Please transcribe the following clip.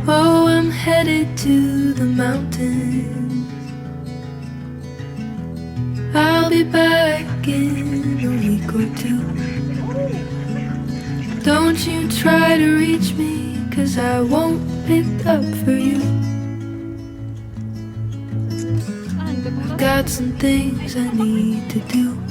Oh, I'm headed to the mountains. I'll be back in a week or two. Don't you try to reach me, 'cause I won't pick up for you. Got some things I need to do.